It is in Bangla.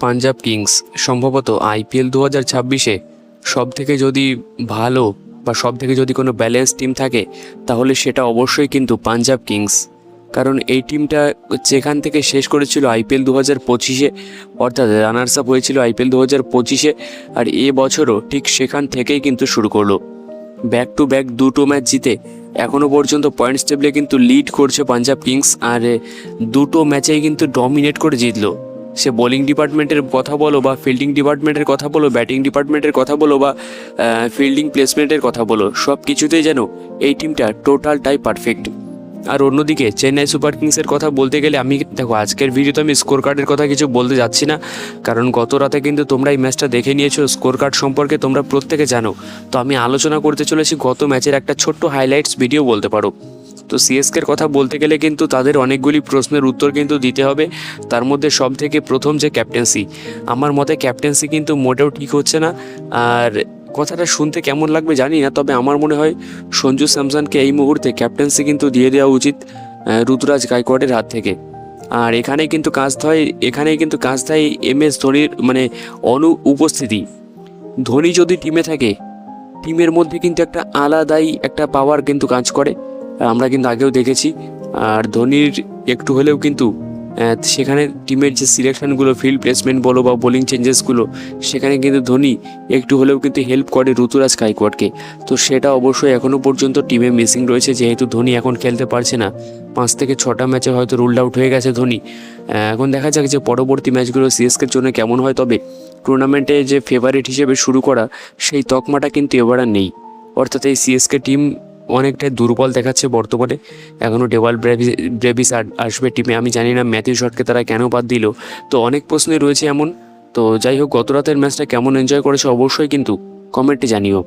পাঞ্জাব কিংস সম্ভবত আইপিএল 2026-এ সবথেকে যদি ভালো বা সবথেকে যদি কোনো ব্যালেন্স টিম থাকে তাহলে সেটা অবশ্যই কিন্তু পাঞ্জাব কিংস। কারণ এই টিমটা যেখান থেকে শেষ করেছিল আইপিএল 2025-এ, অর্থাৎ রানার্স আপ হয়েছিল আইপিএল 2025-এ, আর এ বছরও ঠিক সেখান থেকেই কিন্তু শুরু করলো ব্যাক টু ব্যাক দুটো ম্যাচ জিতে এখনও পর্যন্ত পয়েন্টস টেবলে কিন্তু লিড করছে পাঞ্জাব কিংস। আর দুটো ম্যাচেই কিন্তু ডমিনেট করে জিতলো। সে বোলিং ডিপার্টমেন্টের কথা বলো বা ফিল্ডিং ডিপার্টমেন্টের কথা বলো, ব্যাটিং ডিপার্টমেন্টের কথা বলো বা ফিল্ডিং প্লেসমেন্টের কথা বলো, সব কিছুতেই যেন এই টিমটা টোটালটাই পারফেক্ট। আর অন্যদিকে চেন্নাই সুপার কিংসের কথা বলতে গেলে দেখো আজকের ভিডিওতে আমি স্কোর কার্ডের কথা কিছু বলতে যাচ্ছি না, কারণ গত রাতে কিন্তু তোমরা এই ম্যাচটা দেখে নিয়েছো। স্কোর কার্ড সম্পর্কে তোমরা প্রত্যেকে জানো। তো আমি আলোচনা করতে চলেছি গত ম্যাচের একটা ছোট্ট হাইলাইটস ভিডিও বলতে পারো। তো সিএসকের কথা বলতে গেলে কিন্তু তাদের অনেকগুলি প্রশ্নের উত্তর কিন্তু দিতে হবে। তার মধ্যে সব থেকে প্রথম যে ক্যাপ্টেন্সি, আমার মতে ক্যাপ্টেন্সি কিন্তু মোটেও ঠিক হচ্ছে না। আর কথাটা শুনতে কেমন লাগবে জানি না, তবে আমার মনে হয় সঞ্জু স্যামসনকে এই মুহূর্তে ক্যাপ্টেন্সি কিন্তু দিয়ে দেওয়া উচিত ঋতুরাজ গায়কোয়াড়ের হাত থেকে। আর এখানেই কিন্তু কাজ দেয় MS ধোনির উপস্থিতি। ধোনি যদি টিমে থাকে, টিমের মধ্যে কিন্তু একটা আলাদাই একটা পাওয়ার কিন্তু কাজ করে, আমরা কিন্তু আগেও দেখেছি। আর ধোনির একটু হলেও কিন্তু সেখানে টিমের যে সিলেকশনগুলো, ফিল্ড প্লেসমেন্ট বলো বা বোলিং চেঞ্জেসগুলো, সেখানে কিন্তু ধোনি একটু হলেও কিন্তু হেল্প করে ঋতুরাজ গায়কোয়াড়কে। তো সেটা অবশ্যই এখনও পর্যন্ত টিমে মিসিং রয়েছে, যেহেতু ধোনি এখন খেলতে পারছে না। 5 থেকে 6টা ম্যাচে হয়তো রুলড আউট হয়ে গেছে ধোনি। এখন দেখা যাক যে পরবর্তী ম্যাচগুলো সিএসকের জন্য কেমন হয়। তবে টুর্নামেন্টে যে ফেভারিট হিসেবে শুরু করা সেই তকমাটা কিন্তু এবার আর নেই। অর্থাৎ এই সিএসকে টিম অনেকটাই দুর্বল দেখাচ্ছে বর্তমানে। এখনও ডেভাল ব্রেভিস আসবে টিমে, আমি জানি না ম্যাথিউ শটকে তারা কেন বাদ দিল। তো অনেক প্রশ্নই রয়েছে এমন। তো যাই হোক, গত রাতের ম্যাচটা কেমন এনজয় করেছে অবশ্যই কিন্তু কমেন্টে জানিও।